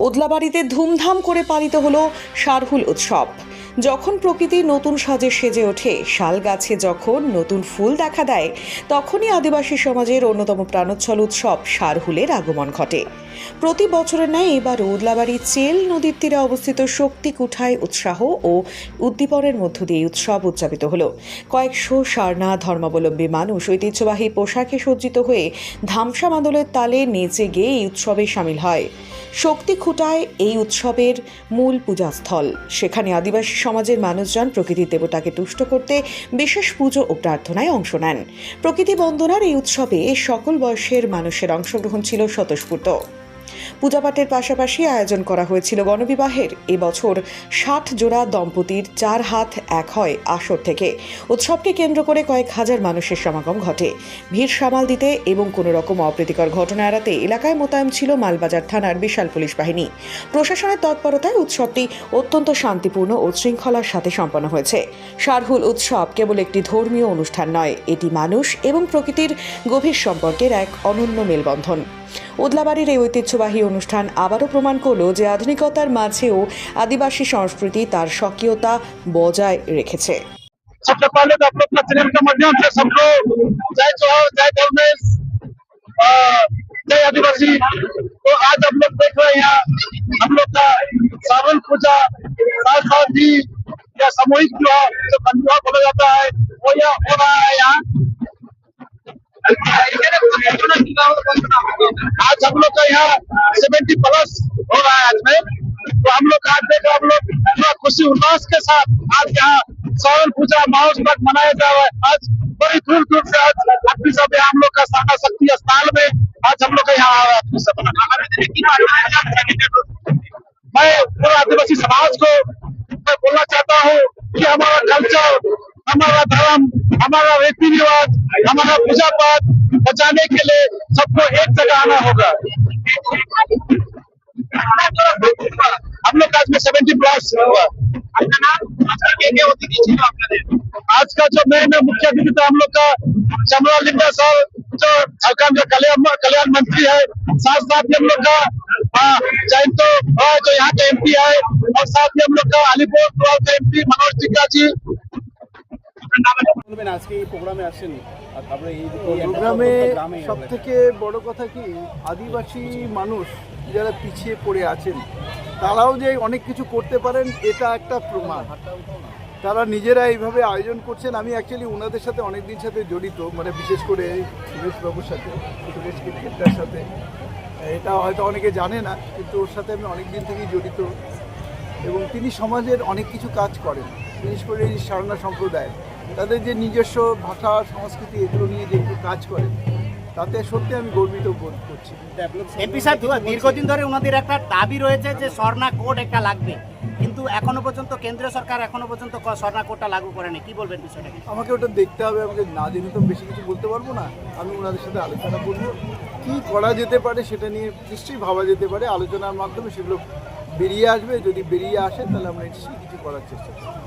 ওদলাবাড়িতে ধুমধাম করে পালিত হলো শারহুল উৎসব। যখন প্রকৃতি নতুন সাজে সেজে ওঠে, শাল গাছে যখন নতুন ফুল দেখা দেয়, তখনই আদিবাসী সমাজের অন্যতম প্রাণোচ্ছল উৎসব শারহুলের আগমন ঘটে। প্রতি বছরের ন্যায় এবার ওদলাবাড়ি চেল নদীর তীরে অবস্থিত শক্তি কুঠায় উৎসাহ ও উদ্দীপনের মধ্য দিয়ে উৎসব উদযাপিত হলো। কয়েকশো সারনা ধর্মাবলম্বী মানুষ ঐতিহ্যবাহী পোশাকে সজ্জিত হয়ে ধামসা মাদলের তালে নেচে গেয়ে এই উৎসবে সামিল হয়। শক্তি খুঁটায় এই উৎসবের মূল পূজাস্থল। সেখানে আদিবাসী সমাজের মানুষজন প্রকৃতির দেবতাকে তুষ্ট করতে বিশেষ পুজো ও প্রার্থনায় অংশ নেন। প্রকৃতি বন্দনার এই উৎসবে সকল বয়সের মানুষের অংশগ্রহণ ছিল স্বতঃস্ফূর্ত। পূজাপাঠের পাশাপাশি আয়োজন করা হয়েছিল গণবিবাহের। এবছর ৬০ জোড়া দম্পতির ৪ হাত এক হয় আসর থেকে। উৎসবকে কেন্দ্র করে কয়েক হাজার মানুষের সমাগম ঘটে। ভিড় সামাল দিতে এবং কোনো রকম অপ্রীতিকর ঘটনা এড়াতে এলাকায় মোতায়েন ছিল মালবাজার থানার বিশাল পুলিশ বাহিনী। প্রশাসনের তৎপরতায় উৎসবটি অত্যন্ত শান্তিপূর্ণ ও শৃঙ্খলার সাথে সম্পন্ন হয়েছে। শারহুল উৎসব কেবল একটি ধর্মীয় অনুষ্ঠান নয়, এটি মানুষ এবং প্রকৃতির গভীর সম্পর্কের এক অনন্য মেলবন্ধন। ওদলাবাড়ির এই ঐতিহ্যবাহী অনুষ্ঠান আবারও প্রমাণ করল যে আধুনিকতার মাঝেও আদিবাসী সংস্কৃতি তার স্বকীয়তা বজায় রেখেছে। सबसे पहले तो आप लोग का चैनल के माध्यम से सबको जय जोहार, जय धर्मेश, जय आदिवासी। तो आज हम लोग देख रहे हैं यहाँ हम लोग का सावन पूजा साथ साथ ही या सामूहिक विवाह जो विवाह बोला जाता है वो यह हो रहा है यहाँ। आज हम लोग का यहाँ 70+ हो रहा है आज में। तो हम लोग आज देख हम लोग पूरा खुशी उल्लास के साथ आज यहाँ सावन पूजा महोत्सव मनाया जा रहा है। आज बड़ी दूर दूर से आज आदमी सब यहाँ हम लोग का साना शक्ति स्थान में आज हम लोग का यहाँ आ रहा है। मैं पूरा आदिवासी समाज को मैं बोलना चाहता हूँ कि हमारा कल्चर, हमारा धर्म, हमारा रीति रिवाज, हमारा पूजा पाठ बचाने के लिए सबको एक जगह आना होगा। हम लोग आज में 70+ हुआ। आज का जो मेन मुख्य अतिथि था हम लोग का चमरा लिंगा सर, जो झारखंड के कल्याण मंत्री है। साथ साथ ही हम लोग का जयंतो जो यहाँ के MP है, और साथ ही हम लोग का अलीपुर का MP मनोज टिक्का जी। প্রোগ্রামে সব থেকে বড় কথা কি, আদিবাসী মানুষ যারা পিছিয়ে পড়ে আছেন তারাও যে অনেক কিছু করতে পারেন এটা একটা প্রমাণ। তারা নিজেরা এইভাবে আয়োজন করছেন। আমি অ্যাকচুয়ালি ওনাদের সাথে অনেক দিন সাথে জড়িত, মানে বিশেষ করে সুরেশবাবুর সাথে, সুরেশ কেটকেটার সাথে। এটা হয়তো অনেকে জানে না, কিন্তু ওর সাথে আমি অনেক দিন থেকেই জড়িত এবং তিনি সমাজের অনেক কিছু কাজ করেন। বিশেষ করে এই সারনা সম্প্রদায় তাদের যে নিজস্ব ভাষা সংস্কৃতি এগুলো নিয়ে যে একটু কাজ করেন, তাতে সত্যি আমি গর্বিত বোধ করছি। এমপি সাহেব, দীর্ঘদিন ধরে ওনাদের একটা দাবি রয়েছে যে স্বর্ণা কোড একটা লাগবে, কিন্তু এখনো পর্যন্ত কেন্দ্রীয় সরকার এখনো পর্যন্ত স্বর্ণা কোডটা লাগু করেনি। কি বলবেন বিষয়টা? আমাকে ওটা দেখতে হবে, আমাকে না জেনে তো বেশি কিছু বলতে পারবো না। আমি ওনাদের সাথে আলোচনা করবো, কী করা যেতে পারে সেটা নিয়ে নিশ্চয়ই ভাবা যেতে পারে। আলোচনার মাধ্যমে সেগুলো বেরিয়ে আসবে। যদি বেরিয়ে আসে তাহলে আমরা নিশ্চয়ই কিছু করার চেষ্টা করব।